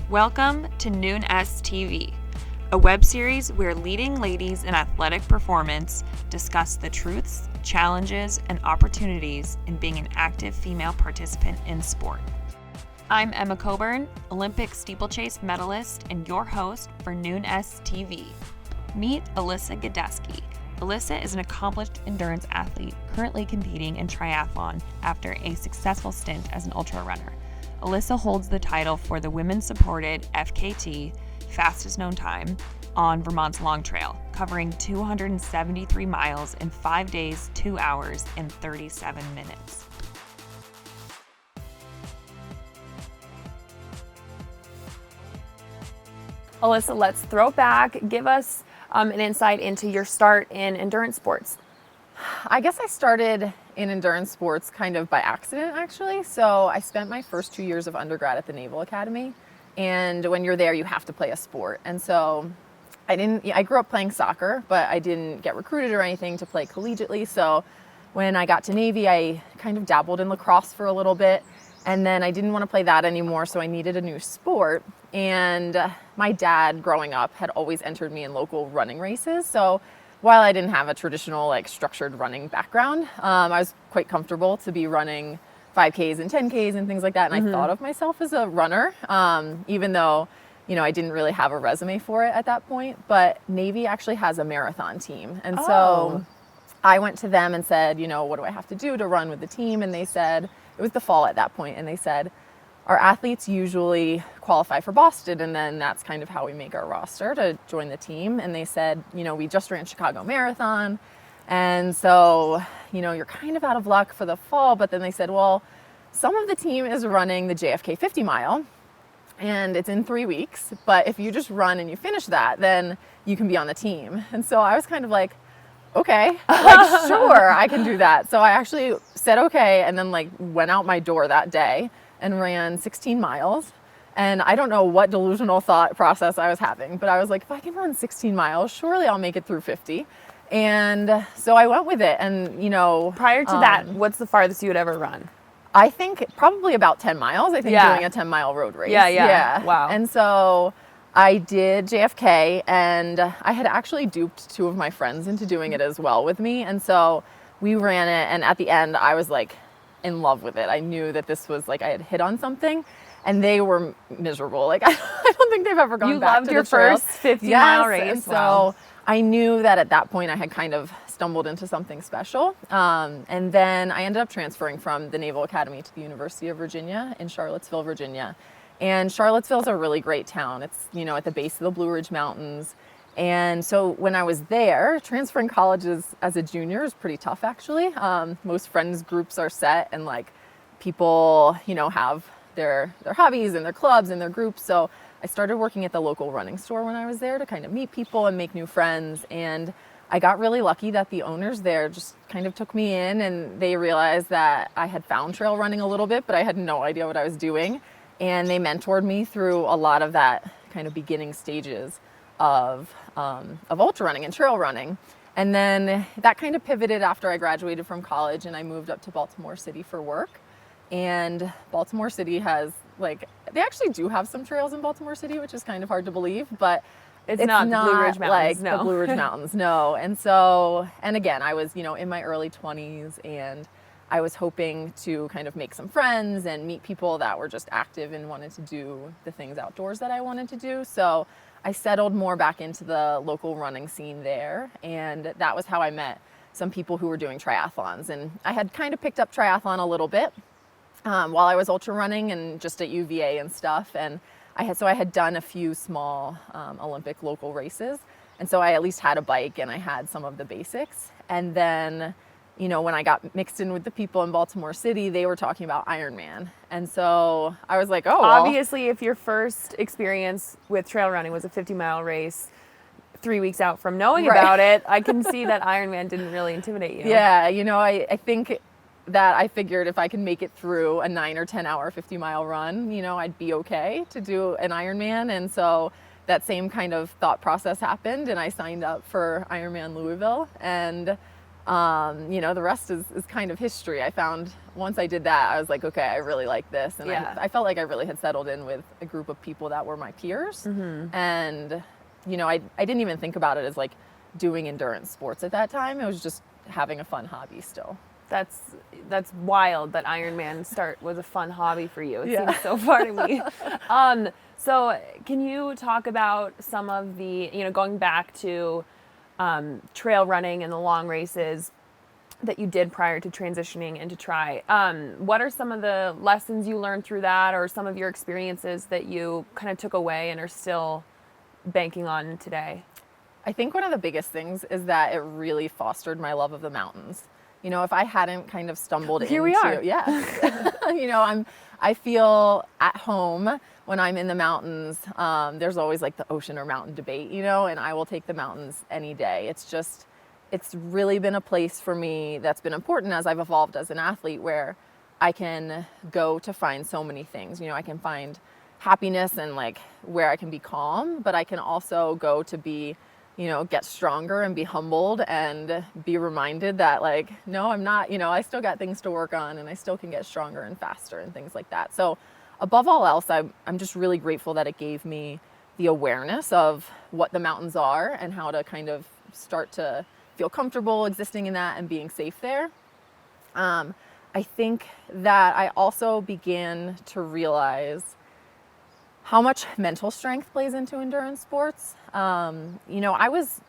Welcome to NuunessTV, a web series where leading ladies in athletic performance discuss the truths, challenges, and opportunities in being an active female participant in sport. I'm Emma Coburn, Olympic steeplechase medalist and your host for NuunessTV. Meet Alyssa Godesky. Alyssa is an accomplished endurance athlete currently competing in triathlon after a successful stint as an ultra runner. Alyssa holds the title for the women-supported FKT, fastest known time, on Vermont's Long Trail, covering 273 miles in 5 days, 2 hours, and 37 minutes. Alyssa, let's throw back. Give us an insight into your start in endurance sports. I guess I started in endurance sports kind of by accident, actually. So I spent my first 2 years of undergrad at the Naval Academy. And when you're there, you have to play a sport. And so I grew up playing soccer, but I didn't get recruited or anything to play collegiately. So when I got to Navy, I kind of dabbled in lacrosse for a little bit. And then I didn't want to play that anymore, so I needed a new sport. And my dad, growing up, had always entered me in local running races. So while I didn't have a traditional, structured running background, I was quite comfortable to be running 5Ks and 10Ks and things like that. And I thought of myself as a runner, even though, I didn't really have a resume for it at that point. But Navy actually has a marathon team. And so I went to them and said, what do I have to do to run with the team? And they said, it was the fall at that point, and they said, our athletes usually qualify for Boston, and then that's kind of how we make our roster to join the team. And they said, we just ran Chicago Marathon, and so, you're kind of out of luck for the fall. But then they said, well, some of the team is running the JFK 50 mile, and it's in 3 weeks. But if you just run and you finish that, then you can be on the team. And so I was kind of like, okay, sure, I can do that. So I actually said okay, and then went out my door that day and ran 16 miles. And I don't know what delusional thought process I was having, but I was like, if I can run 16 miles, surely I'll make it through 50. And so I went with it. And, prior to that, what's the farthest you would ever run? I think probably about 10 miles. I think doing a 10-mile road race. Yeah. Wow. And so I did JFK, and I had actually duped 2 of my friends into doing it as well with me. And so we ran it, and at the end, I was in love with it. I knew that this was I had hit on something, and they were miserable. I don't think they've ever gone back to the trails. You loved your first 50-mile race. And so I knew that at that point I had kind of stumbled into something special. And then I ended up transferring from the Naval Academy to the University of Virginia in Charlottesville, Virginia. And Charlottesville's a really great town. It's, at the base of the Blue Ridge Mountains. And so when I was there, transferring colleges as a junior is pretty tough, actually. Most friends groups are set, and people, have their hobbies and their clubs and their groups. So I started working at the local running store when I was there to kind of meet people and make new friends. And I got really lucky that the owners there just kind of took me in, and they realized that I had found trail running a little bit, but I had no idea what I was doing. And they mentored me through a lot of that kind of beginning stages of ultra running and trail running. And then that kind of pivoted after I graduated from college, and I moved up to Baltimore City for work. And Baltimore City has they actually do have some trails in Baltimore City, which is kind of hard to believe, but it's not the Blue Ridge Mountains, the Blue Ridge Mountains, no. And so, and again, I was, in my early 20s, and I was hoping to kind of make some friends and meet people that were just active and wanted to do the things outdoors that I wanted to do. So I settled more back into the local running scene there, and that was how I met some people who were doing triathlons. And I had kind of picked up triathlon a little bit while I was ultra running and just at UVA and stuff. And I had done a few small Olympic local races. And so I at least had a bike, and I had some of the basics. And then, when I got mixed in with the people in Baltimore City, they were talking about Ironman. And so I was like, oh, well. Obviously, if your first experience with trail running was a 50-mile race 3 weeks out from knowing about it, I can see that Ironman didn't really intimidate you. Yeah, I think that I figured if I can make it through a 9 or 10 hour 50-mile run, I'd be okay to do an Ironman. And so that same kind of thought process happened, and I signed up for Ironman Louisville. And The rest is kind of history. I found once I did that, I was like, okay, I really like this. And I felt like I really had settled in with a group of people that were my peers. And, I didn't even think about it as like doing endurance sports at that time. It was just having a fun hobby still. That's wild that Ironman was a fun hobby for you. It seems so far to me. So can you talk about some of the, going back to trail running and the long races that you did prior to transitioning into tri? What are some of the lessons you learned through that, or some of your experiences that you kind of took away and are still banking on today? I think one of the biggest things is that it really fostered my love of the mountains. If I hadn't kind of stumbled Here we are. Yeah. I feel at home when I'm in the mountains. There's always like the ocean or mountain debate, and I will take the mountains any day. It's really been a place for me that's been important as I've evolved as an athlete, where I can go to find so many things. I can find happiness and like where I can be calm, but I can also go to be, get stronger and be humbled and be reminded that like, no, I'm not, I still got things to work on, and I still can get stronger and faster and things like that. So above all else, I'm just really grateful that it gave me the awareness of what the mountains are and how to kind of start to feel comfortable existing in that and being safe there. I think that I also began to realize how much mental strength plays into endurance sports. I was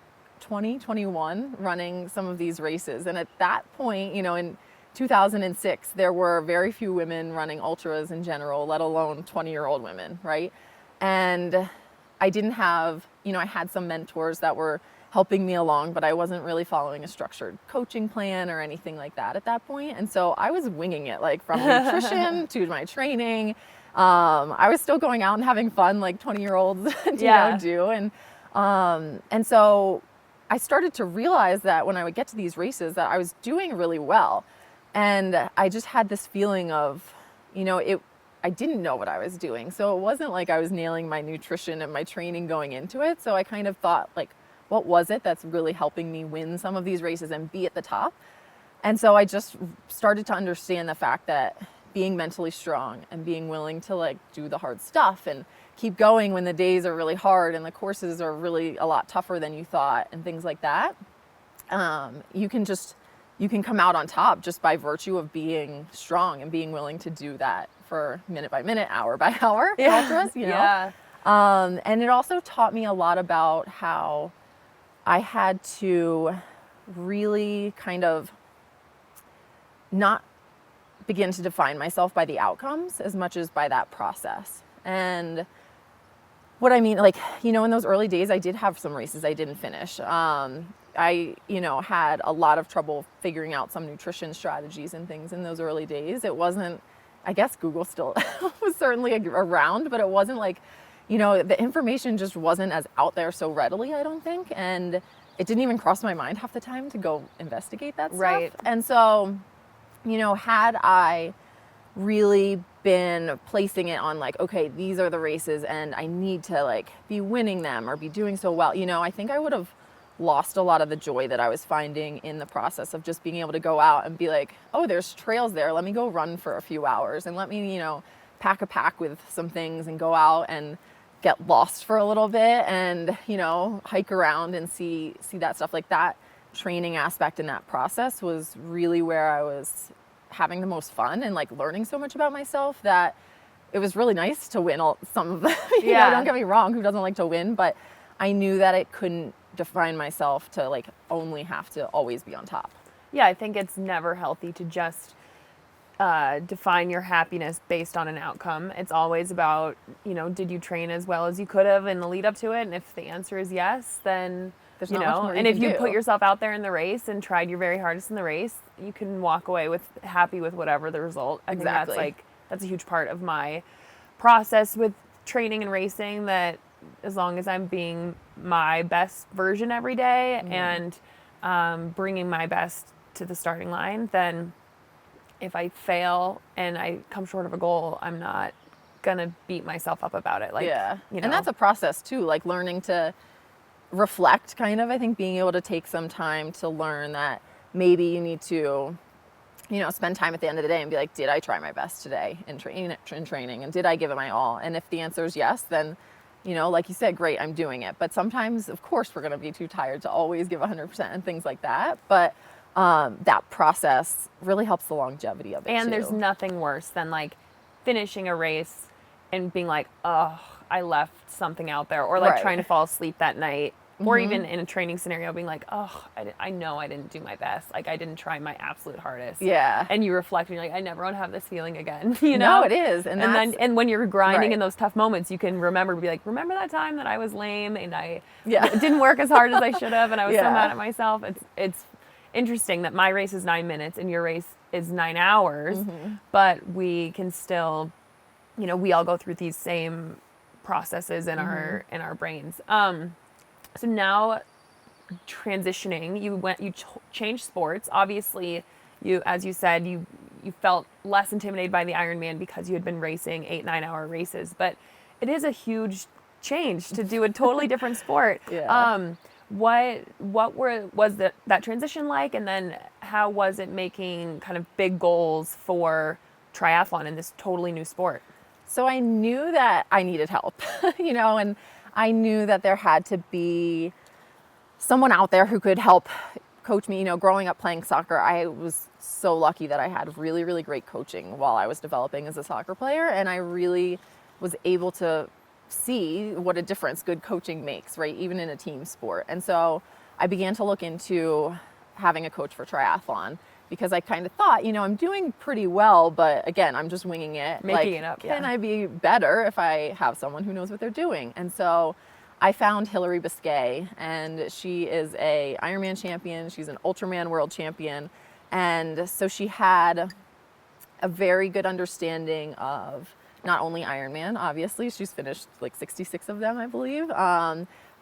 21 running some of these races. And at that point, in 2006, there were very few women running ultras in general, let alone 20-year-old women, right? And I didn't have, I had some mentors that were helping me along, but I wasn't really following a structured coaching plan or anything like that at that point. And so I was winging it, like from nutrition to my training. I was still going out and having fun like 20-year-olds do. And so I started to realize that when I would get to these races that I was doing really well. And I just had this feeling of, I didn't know what I was doing. So it wasn't like I was nailing my nutrition and my training going into it. So I kind of thought like, what was it that's really helping me win some of these races and be at the top? And so I just started to understand the fact that being mentally strong and being willing to like do the hard stuff and keep going when the days are really hard and the courses are really a lot tougher than you thought and things like that, you can come out on top just by virtue of being strong and being willing to do that for minute by minute, hour by hour ultras, and it also taught me a lot about how I had to really kind of not begin to define myself by the outcomes as much as by that process. And what I mean, like, in those early days, I did have some races I didn't finish. I had a lot of trouble figuring out some nutrition strategies and things in those early days. It wasn't, I guess Google still was certainly around, but it wasn't like, the information just wasn't as out there so readily, I don't think. And it didn't even cross my mind half the time to go investigate that stuff. Right. And so, had I really been placing it on like, okay, these are the races and I need to like be winning them or be doing so well, I think I would have lost a lot of the joy that I was finding in the process of just being able to go out and be like, oh, there's trails there. Let me go run for a few hours and let me, pack a pack with some things and go out and get lost for a little bit and, hike around and see that stuff. Like that training aspect in that process was really where I was having the most fun and like learning so much about myself that it was really nice to win some of them. Don't get me wrong, who doesn't like to win, but I knew that it couldn't define myself to like only have to always be on top. Yeah, I think it's never healthy to just define your happiness based on an outcome. It's always about, did you train as well as you could have in the lead up to it? And if the answer is yes, then there's not much more you and if can you do. Put yourself out there in the race and tried your very hardest in the race, you can walk away happy with whatever the result. I Exactly. think that's a huge part of my process with training and racing, that as long as I'm being my best version every day and bringing my best to the starting line, then if I fail and I come short of a goal, I'm not gonna beat myself up about it. And that's a process too, like learning to reflect kind of. I think being able to take some time to learn that maybe you need to, spend time at the end of the day and be like, did I try my best today in training? And did I give it my all? And if the answer is yes, then, like you said, great, I'm doing it. But sometimes, of course, we're going to be too tired to always give 100% and things like that. But that process really helps the longevity of it And too. there's nothing worse than like finishing a race and being like, oh, I left something out there, or like Right. trying to fall asleep that night, or even in a training scenario being like, oh, I know I didn't do my best. Like I didn't try my absolute hardest. Yeah. And you reflect and you're like, I never want to have this feeling again. You know? No, it is. And when you're grinding Right. in those tough moments, you can remember to be like, remember that time that I was lame and I Yeah. didn't work as hard as I should have and I was so Yeah. mad at myself. It's interesting that my race is 9 minutes and your race is 9 hours, but we can still, we all go through these same processes in our brains. So now transitioning, you changed sports. Obviously, as you said, you felt less intimidated by the Ironman because you had been racing 8-9 hour races, but it is a huge change to do a totally different sport. Yeah. What was that transition like, and then how was it making kind of big goals for triathlon in this totally new sport? So I knew that I needed help, and I knew that there had to be someone out there who could help coach me. Growing up playing soccer, I was so lucky that I had really, really great coaching while I was developing as a soccer player, and I really was able to see what a difference good coaching makes, right? Even in a team sport. And so I began to look into having a coach for triathlon because I kind of thought, I'm doing pretty well, but again, I'm just winging it. Making it up, Can I be better if I have someone who knows what they're doing? And so I found Hillary Biscay, and she is a Ironman champion. She's an Ultraman world champion. And so she had a very good understanding of not only Ironman, obviously, she's finished like 66 of them, I believe,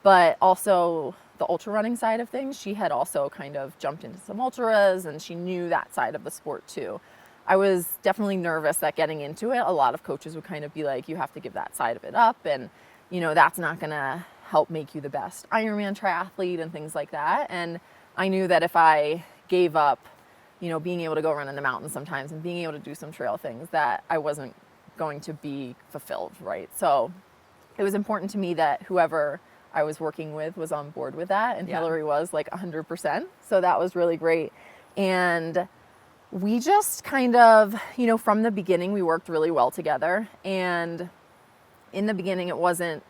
but also the ultra running side of things. She had also kind of jumped into some ultras, and she knew that side of the sport too. I was definitely nervous that getting into it, a lot of coaches would kind of be like, you have to give that side of it up, and that's not gonna help make you the best Ironman triathlete and things like that. And I knew that if I gave up, being able to go run in the mountains sometimes and being able to do some trail things, that I wasn't going to be fulfilled, right? So it was important to me that whoever I was working with was on board with that, and Hillary was like 100%. So that was really great. And we just kind of, from the beginning, we worked really well together. And in the beginning, it wasn't,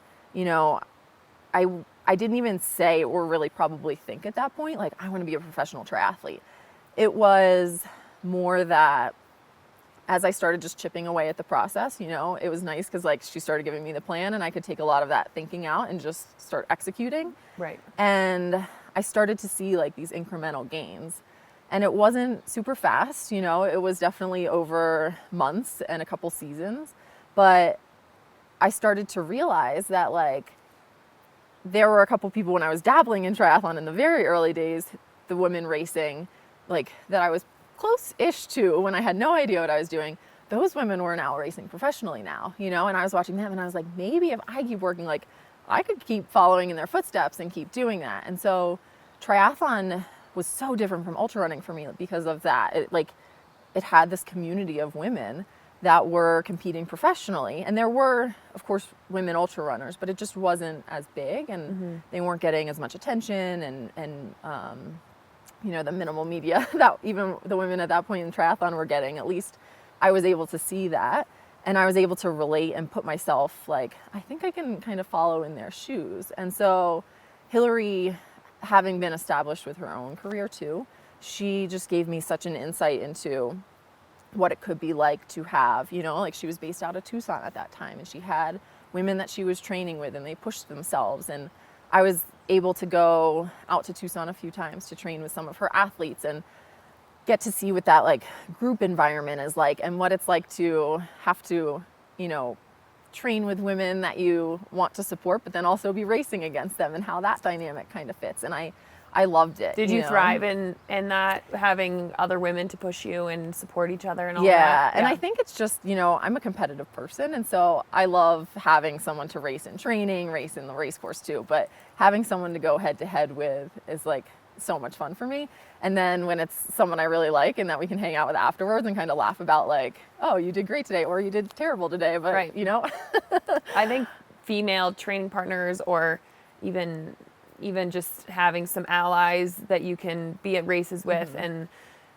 I didn't even say or really probably think at that point, like, I want to be a professional triathlete. It was more that as I started just chipping away at the process, it was nice because like she started giving me the plan and I could take a lot of that thinking out and just start executing. Right. And I started to see like these incremental gains. And it wasn't super fast, it was definitely over months and a couple seasons. But I started to realize that like there were a couple people when I was dabbling in triathlon in the very early days, the women racing, like that I was close-ish to when I had no idea what I was doing. Those women were now racing professionally now, and I was watching them and I was like, maybe if I keep working, like I could keep following in their footsteps and keep doing that. And so triathlon was so different from ultra running for me because of that. It had this community of women that were competing professionally. And there were, of course, women ultra runners, but it just wasn't as big, and they weren't getting as much attention and the minimal media that even the women at that point in triathlon were getting. At least I was able to see that, and I was able to relate and put myself like, I think I can kind of follow in their shoes. And so Hillary, having been established with her own career too, she just gave me such an insight into what it could be like to have, like she was based out of Tucson at that time, and she had women that she was training with, and they pushed themselves. And I was able to go out to Tucson a few times to train with some of her athletes and get to see what that like group environment is like, and what it's like to have to, train with women that you want to support, but then also be racing against them, and how that dynamic kind of fits. And I loved it. Did you thrive in that, having other women to push you and support each other and all that? Yeah, and I think it's just, I'm a competitive person, and so I love having someone to race in training, race in the race course too, but having someone to go head to head with is like so much fun for me. And then when it's someone I really like and that we can hang out with afterwards and kind of laugh about like, oh, you did great today, or you did terrible today, but Right. you know. I think female training partners, or even just having some allies that you can be at races with and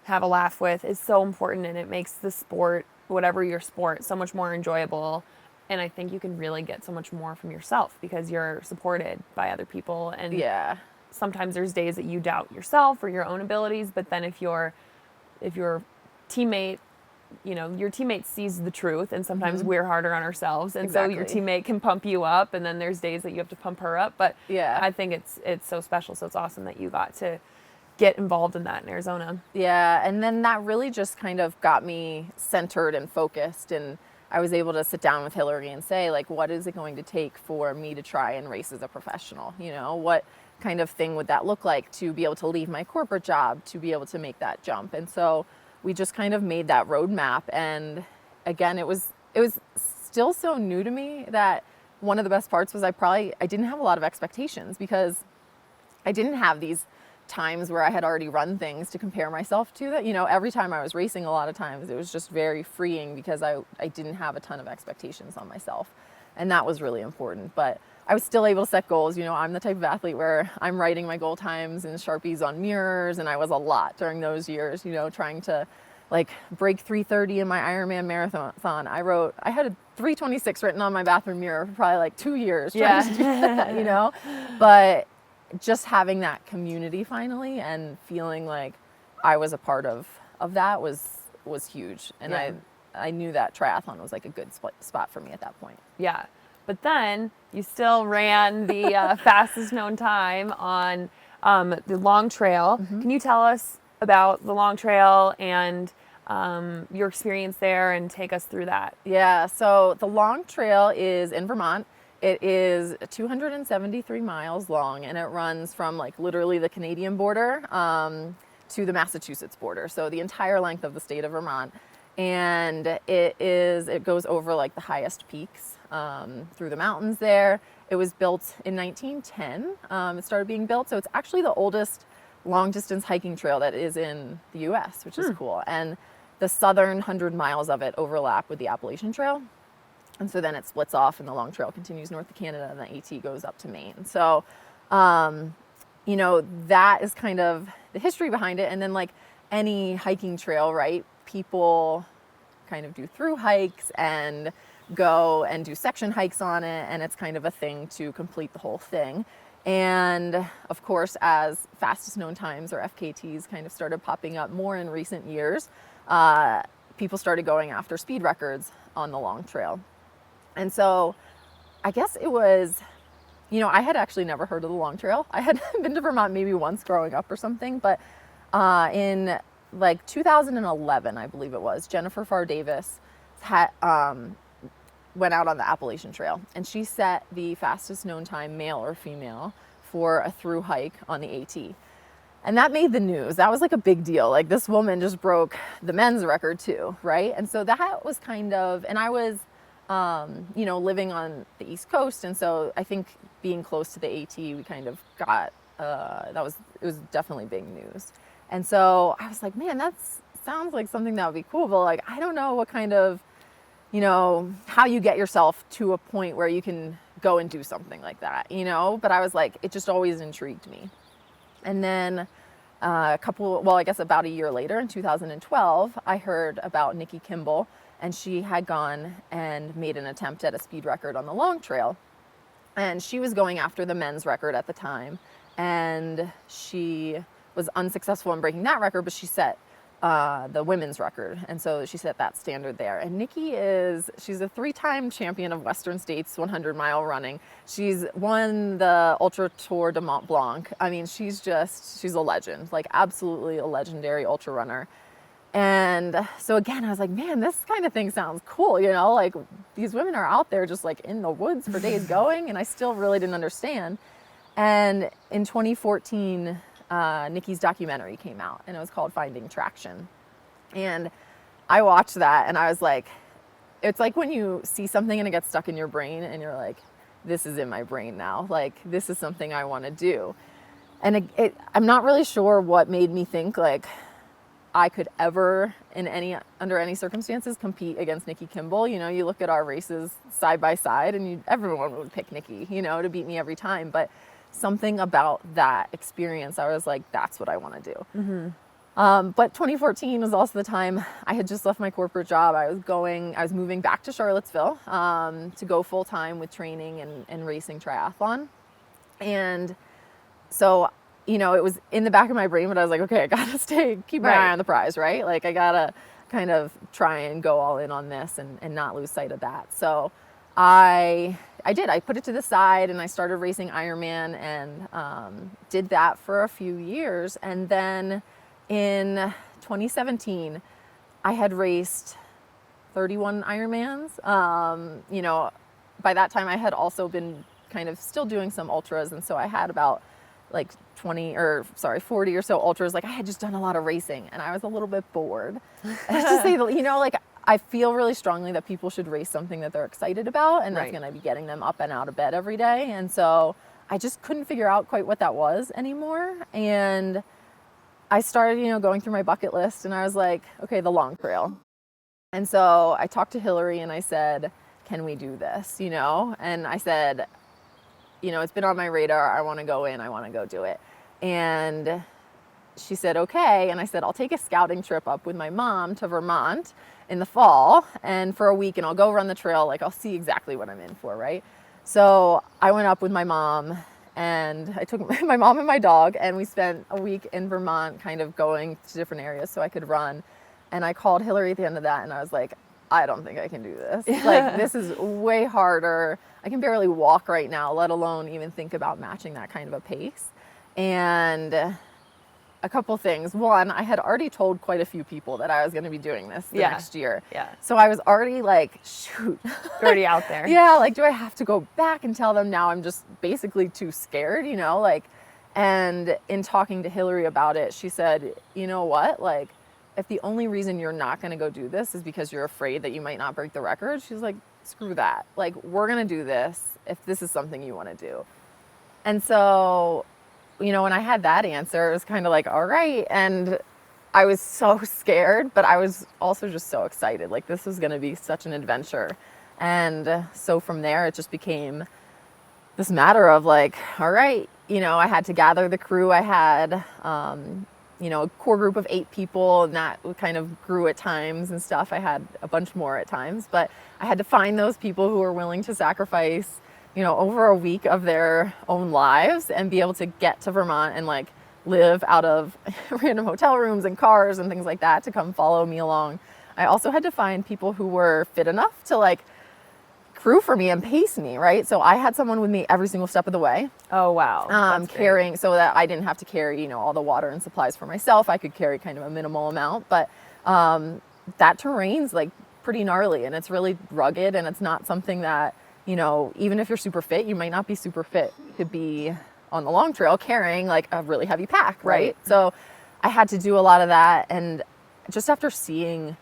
have a laugh with, is so important, and it makes the sport, whatever your sport, so much more enjoyable. And I think you can really get so much more from yourself because you're supported by other people. And Yeah. sometimes there's days that you doubt yourself or your own abilities, but then if your teammate, your teammate sees the truth, and sometimes we're harder on ourselves, and so your teammate can pump you up, and then there's days that you have to pump her up. But Yeah. I think it's so special. So it's awesome that you got to get involved in that in Arizona. Yeah, and then that really just kind of got me centered and focused, and I was able to sit down with Hillary and say, like, what is it going to take for me to try and race as a professional? What kind of thing would that look like to be able to leave my corporate job, to be able to make that jump? And so we just kind of made that roadmap. And again, it was still so new to me that one of the best parts was I didn't have a lot of expectations, because I didn't have these times where I had already run things to compare myself to. That every time I was racing, a lot of times it was just very freeing because I didn't have a ton of expectations on myself, and that was really important. But I was still able to set goals. I'm the type of athlete where I'm writing my goal times in Sharpies on mirrors, and I was a lot during those years, trying to like break 3:30 in my Ironman marathon. I had a 3:26 written on my bathroom mirror for probably like 2 years trying to do that, but just having that community finally and feeling like I was a part of that was huge. And I knew that triathlon was like a good spot for me at that point. Yeah. But then you still ran the fastest known time on the long trail. Can you tell us about the long trail and your experience there, and take us through that? Yeah, so the long trail is in Vermont. It is 273 miles long, and it runs from like literally the Canadian border to the Massachusetts border. So the entire length of the state of Vermont. And it goes over like the highest peaks through the mountains there. It was built in 1910. It started being built. So it's actually the oldest long distance hiking trail that is in the US, which is cool. And the southern 100 miles of it overlap with the Appalachian Trail. And so then it splits off, and the long trail continues north to Canada, and the AT goes up to Maine. So, that is kind of the history behind it. And then like any hiking trail, right? People kind of do through hikes and go and do section hikes on it. And it's kind of a thing to complete the whole thing. And of course, as fastest known times, or FKTs, kind of started popping up more in recent years, people started going after speed records on the long trail. And so I guess it was, I had actually never heard of the long trail. I had been to Vermont maybe once growing up or something, but in like 2011, I believe it was, Jennifer Farr Davis went out on the Appalachian Trail, and she set the fastest known time, male or female, for a through hike on the AT. And that made the news. That was like a big deal. Like, this woman just broke the men's record too, right? And so that was kind of, and I was living on the East Coast. And so I think being close to the AT, we kind of got, it was definitely big news. And so I was like, man, that sounds like something that would be cool. But like, I don't know what kind of, how you get yourself to a point where you can go and do something like that, but I was like, it just always intrigued me. And then about a year later in 2012, I heard about Nikki Kimball, and she had gone and made an attempt at a speed record on the long trail. And she was going after the men's record at the time. And she was unsuccessful in breaking that record, but she set the women's record. And so she set that standard there. And Nikki she's a 3-time champion of Western States 100-mile running. She's won the Ultra Tour de Mont Blanc. I mean, she's a legend, like absolutely a legendary ultra runner. And so again, I was like, man, this kind of thing sounds cool, like these women are out there just like in the woods for days going, and I still really didn't understand. And in 2014, Nikki's documentary came out, and it was called Finding Traction. And I watched that, and I was like, it's like when you see something and it gets stuck in your brain and you're like, this is in my brain now. Like, this is something I want to do. And I'm not really sure what made me think like I could ever under any circumstances compete against Nikki Kimball. You know, you look at our races side by side and everyone would pick Nikki, you know, to beat me every time. But something about that experience, I was like, that's what I want to do. Mm-hmm. But 2014 was also the time I had just left my corporate job. I was moving back to Charlottesville to go full time with training and racing triathlon. And so, you know, it was in the back of my brain, but I was like, okay, I gotta keep my eye on the prize, right? Like I gotta kind of try and go all in on this and not lose sight of that. So I put it to the side and I started racing Ironman and did that for a few years. And then in 2017, I had raced 31 Ironmans. You know, by that time I had also been kind of still doing some ultras. And so I had about like 40 or so ultras. Like I had just done a lot of racing and I was a little bit bored. To say, you know, like I feel really strongly that people should race something that they're excited about and that's going to be getting them up and out of bed every day. And so I just couldn't figure out quite what that was anymore. And I started, you know, going through my bucket list and I was like, okay, the long trail. And so I talked to Hillary and I said, can we do this? You know, and I said, you know, it's been on my radar. I want to go in. I want to go do it. And she said, okay. And I said, I'll take a scouting trip up with my mom to Vermont in the fall and for a week and I'll go run the trail. Like I'll see exactly what I'm in for. Right. So I went up with my mom and I took my mom and my dog and we spent a week in Vermont kind of going to different areas so I could run. And I called Hillary at the end of that and I was like, I don't think I can do this. Like this is way harder. I can barely walk right now, let alone even think about matching that kind of a pace. And a couple things. One, I had already told quite a few people that I was going to be doing this the next year. Yeah. So I was already like, shoot. Already out there. Yeah. Like, do I have to go back and tell them now I'm just basically too scared, you know, like, and in talking to Hillary about it, she said, you know what, like, if the only reason you're not going to go do this is because you're afraid that you might not break the record, she's like, screw that. Like, we're going to do this if this is something you want to do. And so, you know, when I had that answer, it was kind of like, all right. And I was so scared, but I was also just so excited. Like, this was going to be such an adventure. And so from there, it just became this matter of like, all right, you know, I had to gather the crew. I had, you know, a core group of 8 people, and that kind of grew at times and stuff. I had a bunch more at times, but I had to find those people who were willing to sacrifice, you know, over a week of their own lives and be able to get to Vermont and like live out of random hotel rooms and cars and things like that to come follow me along. I also had to find people who were fit enough to like crew for me and pace me, right? So I had someone with me every single step of the way. Oh, wow. Carrying so that I didn't have to carry, you know, all the water and supplies for myself. I could carry kind of a minimal amount, but that terrain's like pretty gnarly and it's really rugged and it's not something that, you know, even if you're super fit, you might not be super fit to be on the long trail carrying like a really heavy pack, right? So I had to do a lot of that. And just after seeing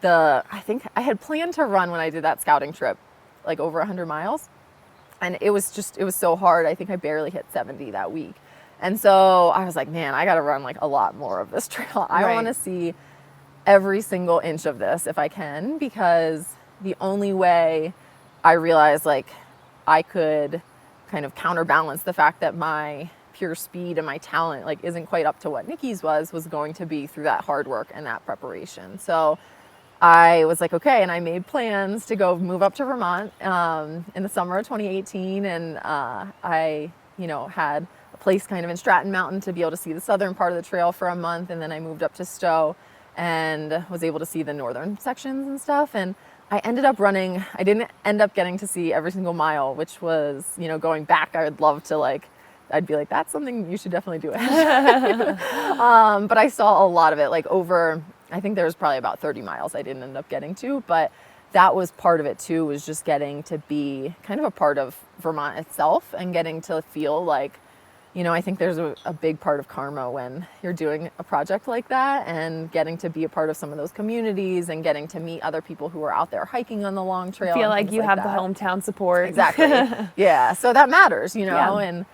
I think I had planned to run when I did that scouting trip, like over 100 miles. And it was so hard. I think I barely hit 70 that week. And so I was like, man, I got to run like a lot more of this trail. I want to see every single inch of this if I can, because the only way I realized like I could kind of counterbalance the fact that my pure speed and my talent like isn't quite up to what Nikki's was going to be through that hard work and that preparation. So I was like, okay, and I made plans to go move up to Vermont in the summer of 2018, and I, you know, had a place kind of in Stratton Mountain to be able to see the southern part of the trail for a month, and then I moved up to Stowe and was able to see the northern sections and stuff, and I ended up running. I didn't end up getting to see every single mile, which was, you know, going back, I would love to like, I'd be like, that's something you should definitely do. But I saw a lot of it, like over, I think there was probably about 30 miles I didn't end up getting to, but that was part of it too, was just getting to be kind of a part of Vermont itself and getting to feel like, you know, I think there's a big part of karma when you're doing a project like that and getting to be a part of some of those communities and getting to meet other people who are out there hiking on the long trail. I feel like you have the hometown support. Exactly. Yeah. So that matters, you know, and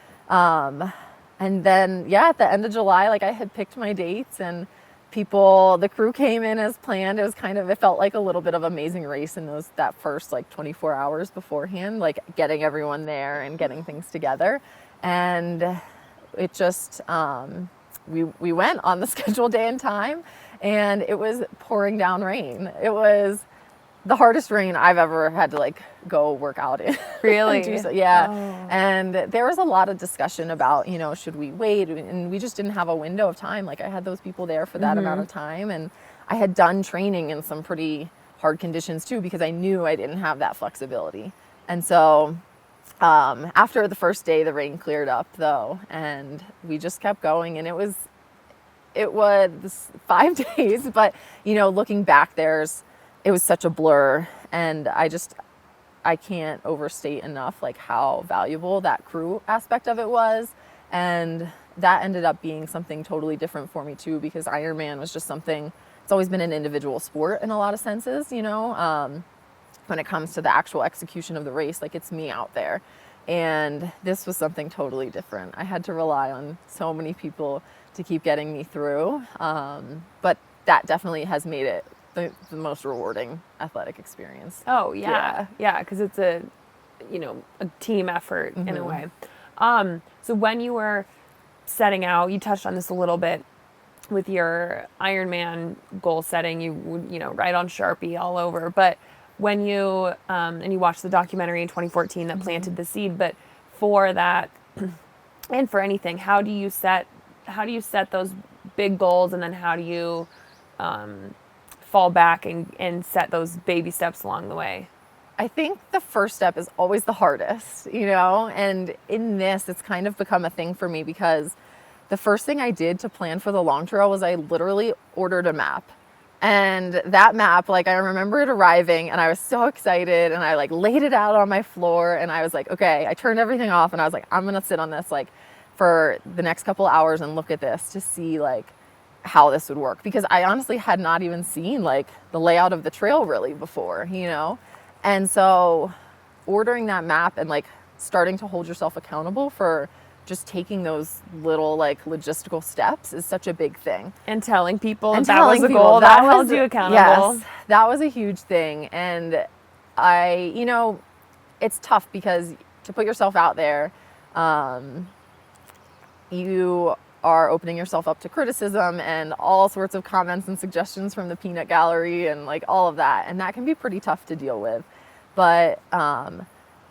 And then, yeah, at the end of July, like I had picked my dates and the crew came in as planned. It was it felt like a little bit of Amazing Race in that first like 24 hours beforehand, like getting everyone there and getting things together. And it just, we went on the scheduled day and time, and it was pouring down rain. It was the hardest rain I've ever had to like go work out in. Really? Yeah. Oh. And there was a lot of discussion about, should we wait? And we just didn't have a window of time. Like I had those people there for that amount of time, and I had done training in some pretty hard conditions too, because I knew I didn't have that flexibility. And so after the first day, the rain cleared up though, and we just kept going, and it was 5 days, but looking back, it was such a blur, and I can't overstate enough like how valuable that crew aspect of it was. And that ended up being something totally different for me too, because Ironman was just something, it's always been an individual sport in a lot of senses, when it comes to the actual execution of the race, like it's me out there. And this was something totally different. I had to rely on so many people to keep getting me through. But that definitely has made it the most rewarding athletic experience. Oh yeah. Yeah. Cause it's a team effort in a way. So when you were setting out, you touched on this a little bit with your Ironman goal setting, you would, write on Sharpie all over, but when you, and you watched the documentary in 2014 that planted the seed, but for that and for anything, how do you set those big goals, and then how do you, fall back and set those baby steps along the way? I think the first step is always the hardest, and in this, it's kind of become a thing for me, because the first thing I did to plan for the long trail was I literally ordered a map. And that map, like I remember it arriving, and I was so excited, and I like laid it out on my floor, and I was like, okay, I turned everything off, and I was like, I'm gonna sit on this like for the next couple hours and look at this to see like how this would work, because I honestly had not even seen like the layout of the trail really before, And so ordering that map and like starting to hold yourself accountable for just taking those little like logistical steps is such a big thing. And telling people that was the goal, that held you accountable. Yes, that was a huge thing. And it's tough because to put yourself out there, you are opening yourself up to criticism and all sorts of comments and suggestions from the peanut gallery and like all of that. And that can be pretty tough to deal with. But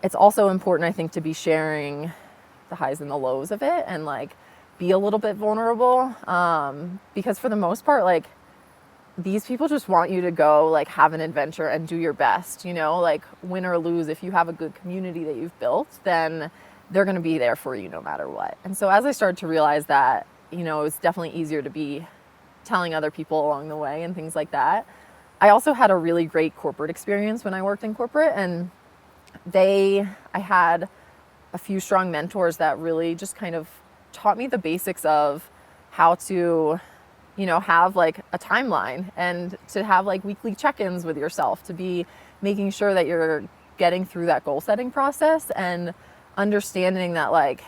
it's also important, I think, to be sharing the highs and the lows of it and like be a little bit vulnerable. Because for the most part, like these people just want you to go like have an adventure and do your best, like win or lose. If you have a good community that you've built, then they're going to be there for you no matter what. And so as I started to realize that, it was definitely easier to be telling other people along the way and things like that. I also had a really great corporate experience when I worked in corporate, and I had a few strong mentors that really just kind of taught me the basics of how to, have like a timeline and to have like weekly check-ins with yourself, to be making sure that you're getting through that goal setting process and understanding that like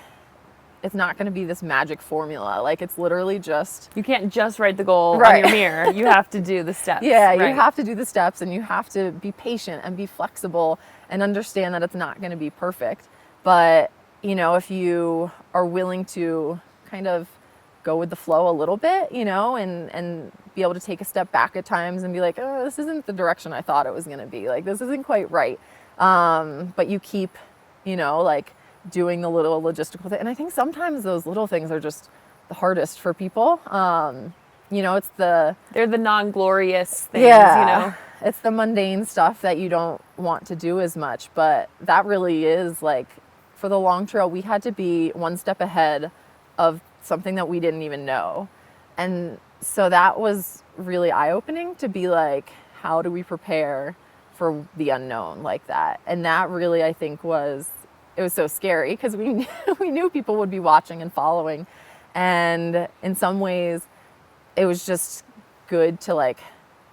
it's not going to be this magic formula. Like it's literally just, you can't just write the goal on your mirror. You have to do the steps. Yeah, right. You have to do the steps, and you have to be patient and be flexible and understand that it's not going to be perfect. But if you are willing to kind of go with the flow a little bit, and be able to take a step back at times and be like, oh, this isn't the direction I thought it was going to be. Like this isn't quite right. But you keep like doing the little logistical thing. And I think sometimes those little things are just the hardest for people. They're the non-glorious things, It's the mundane stuff that you don't want to do as much. But that really is like, for the long trail, we had to be one step ahead of something that we didn't even know. And so that was really eye-opening to be like, how do we prepare for the unknown like that? And that really, I think, it was so scary because we knew people would be watching and following. And in some ways, it was just good to like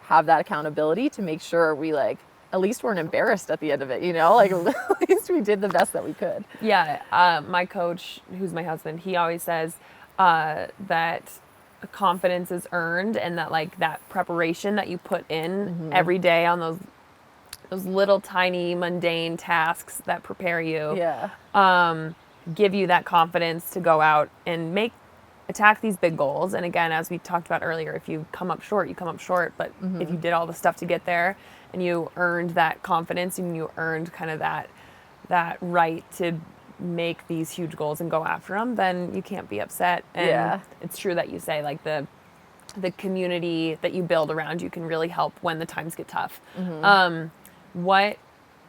have that accountability to make sure we like at least weren't embarrassed at the end of it, you know, like at least we did the best that we could. Yeah. My coach, who's my husband, he always says that confidence is earned, and that like that preparation that you put in every day on those little tiny mundane tasks that prepare you, give you that confidence to go out and attack these big goals. And again, as we talked about earlier, if you come up short, you come up short. But if you did all the stuff to get there and you earned that confidence and you earned kind of that right to make these huge goals and go after them, then you can't be upset. And it's true that you say like the community that you build around you can really help when the times get tough. What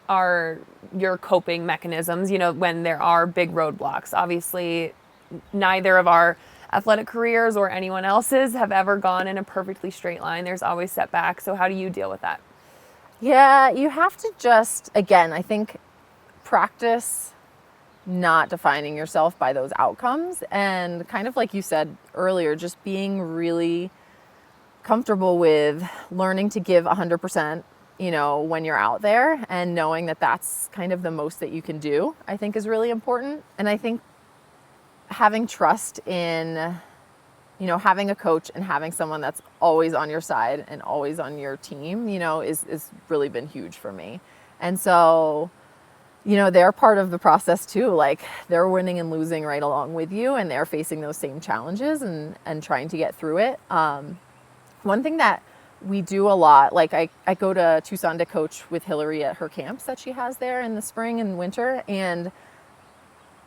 are your coping mechanisms, you know, when there are big roadblocks? Obviously, neither of our athletic careers or anyone else's have ever gone in a perfectly straight line. There's always setbacks. So how do you deal with that? Yeah, you have to just, again, I think practice not defining yourself by those outcomes, and kind of like you said earlier, just being really comfortable with learning to give 100%, you know, when you're out there, and knowing that that's kind of the most that you can do, I think is really important. And I think having trust in, you know, having a coach and having someone that's always on your side and always on your team, you know, is really been huge for me. And so, you know, they're part of the process too. Like, they're winning and losing right along with you, and they're facing those same challenges and trying to get through it. One thing that we do a lot, like I go to Tucson to coach with Hillary at her camps that she has there in the spring and winter, and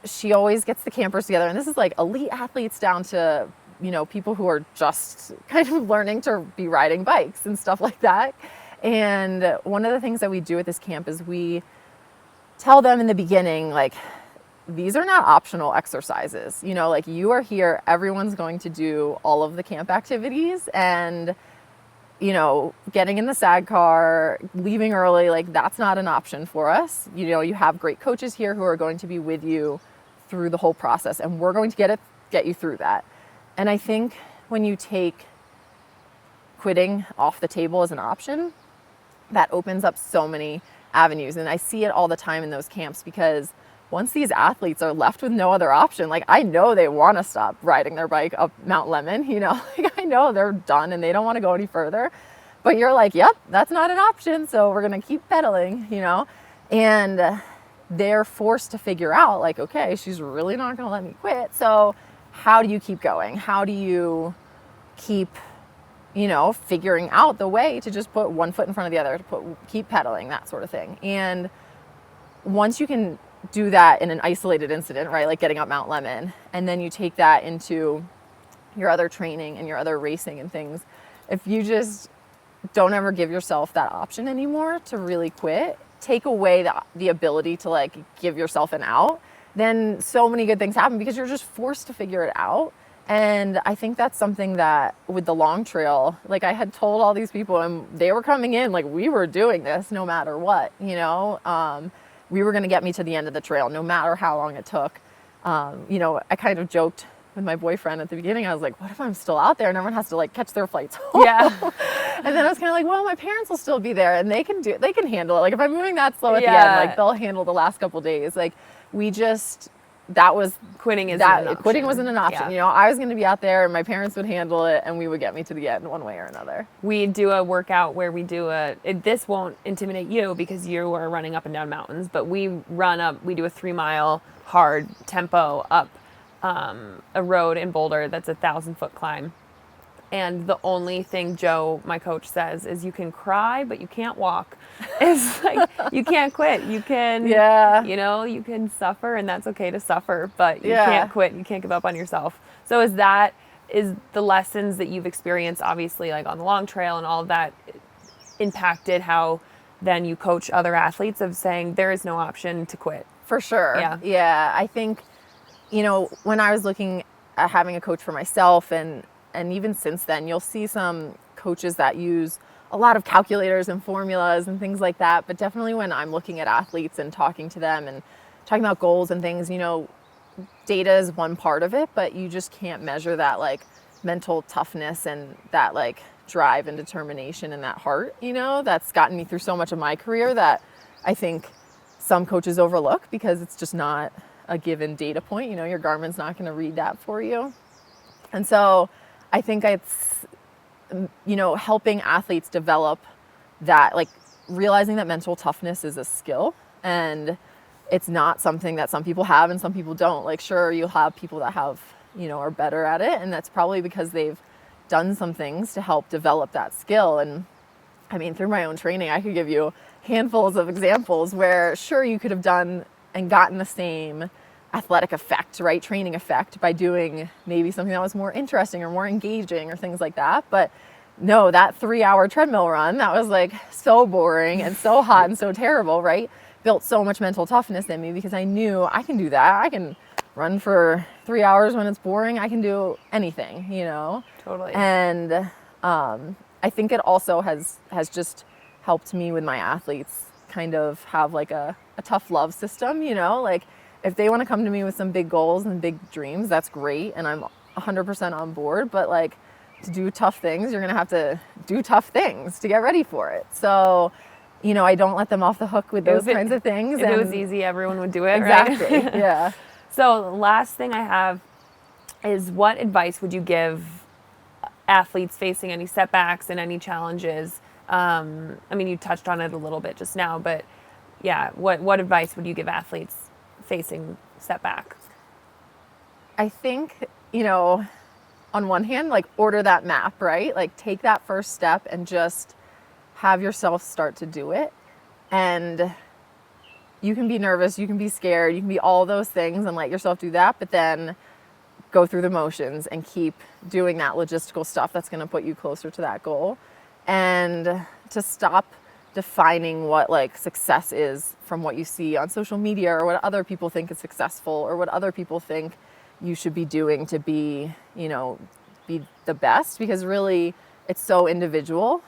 she always gets the campers together, and this is like elite athletes down to, you know, people who are just kind of learning to be riding bikes and stuff like that. And one of the things that we do at this camp is we tell them in the beginning, like, these are not optional exercises. You know, like, you are here, everyone's going to do all of the camp activities, and, you know, getting in the SAG car, leaving early, like, that's not an option for us. You know, you have great coaches here who are going to be with you through the whole process, and we're going to get you through that. And I think when you take quitting off the table as an option, that opens up so many avenues. And I see it all the time in those camps, because once these athletes are left with no other option, like, I know they want to stop riding their bike up Mount Lemmon, you know, like, I know they're done and they don't want to go any further, but you're like, yep, that's not an option. So we're going to keep pedaling, you know, and they're forced to figure out, like, okay, she's really not going to let me quit. So how do you keep going? How do you keep, you know, figuring out the way to just put one foot in front of the other, to keep pedaling, that sort of thing. And once you can do that in an isolated incident, right, like getting up Mount Lemmon, and then you take that into your other training and your other racing and things, if you just don't ever give yourself that option anymore to really quit, take away the ability to, like, give yourself an out, then so many good things happen, because you're just forced to figure it out. And I think that's something that with the long trail, like, I had told all these people, and they were coming in, like, we were doing this no matter what, you know, we were going to get me to the end of the trail no matter how long it took. You know, I kind of joked with my boyfriend at the beginning. I was like, what if I'm still out there and everyone has to, like, catch their flights home? Yeah. And then I was kind of like, well, my parents will still be there, and they can handle it. Like, if I'm moving that slow at the end, like, they'll handle the last couple days. Like, quitting wasn't an option. Yeah. You know, I was going to be out there and my parents would handle it, and we would get me to the end one way or another. We do a workout where we do this won't intimidate you because you are running up and down mountains, but we do a 3-mile hard tempo up a road in Boulder that's a 1,000-foot climb. And the only thing Joe, my coach, says is, you can cry, but you can't walk. It's like, you can't quit. You can, you know, you can suffer, and that's okay to suffer, but you can't quit. You can't give up on yourself. So is the lessons that you've experienced, obviously, like on the long trail and all of that, impacted how then you coach other athletes, of saying there is no option to quit? For sure. Yeah. I think, you know, when I was looking at having a coach for myself, and even since then, you'll see some coaches that use a lot of calculators and formulas and things like that. But definitely when I'm looking at athletes and talking to them and talking about goals and things, you know, data is one part of it, but you just can't measure that, like, mental toughness and that, like, drive and determination and that heart, that's gotten me through so much of my career that I think some coaches overlook because it's just not a given data point. Your Garmin's not going to read that for you. And so I think it's, helping athletes develop that, like realizing that mental toughness is a skill and it's not something that some people have and some people don't. Like, sure, you'll have people that have, are better at it. And that's probably because they've done some things to help develop that skill. And I mean, through my own training, I could give you handfuls of examples where sure, you could have done and gotten the same athletic effect, right? Training effect by doing maybe something that was more interesting or more engaging or things like that. But no, that 3-hour treadmill run, that was like so boring and so hot and so terrible, right? Built so much mental toughness in me because I knew I can do that. I can run for 3 hours when it's boring. I can do anything, Totally. And I think it also has just helped me with my athletes kind of have like a tough love system, like if they want to come to me with some big goals and big dreams, that's great. And I'm 100% on board, but like to do tough things, you're going to have to do tough things to get ready for it. So, I don't let them off the hook with those kinds of things. If it was easy, everyone would do it, exactly, right? Yeah. So the last thing I have is what advice would you give athletes facing any setbacks and any challenges? I mean, you touched on it a little bit just now, but yeah, what advice would you give athletes facing setback? I think, on one hand, like order that map, right? Like take that first step and just have yourself start to do it. And you can be nervous, you can be scared, you can be all those things and let yourself do that, but then go through the motions and keep doing that logistical stuff that's going to put you closer to that goal. And to stop defining what like success is from what you see on social media or what other people think is successful or what other people think you should be doing to be, be the best, because really it's so individual.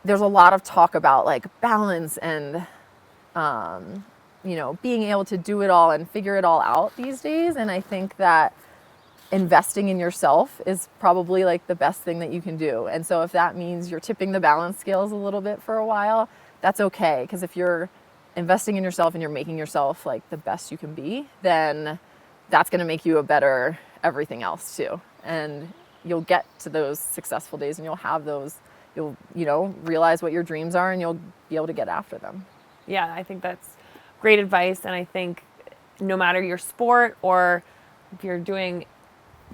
There's a lot of talk about like balance and, being able to do it all and figure it all out these days. And I think that investing in yourself is probably like the best thing that you can do. And so if that means you're tipping the balance scales a little bit for a while, that's okay. Because if you're investing in yourself and you're making yourself like the best you can be, then that's going to make you a better everything else too. And you'll get to those successful days and you'll have those, you'll, realize what your dreams are and you'll be able to get after them. Yeah, I think that's great advice. And I think no matter your sport or if you're doing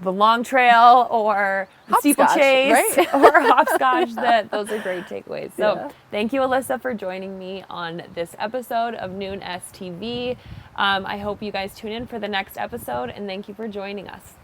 the long trail or the steeplechase, right? Or hopscotch, that those are great takeaways. So Thank you, Alyssa, for joining me on this episode of NuunessTV. I hope you guys tune in for the next episode, and thank you for joining us.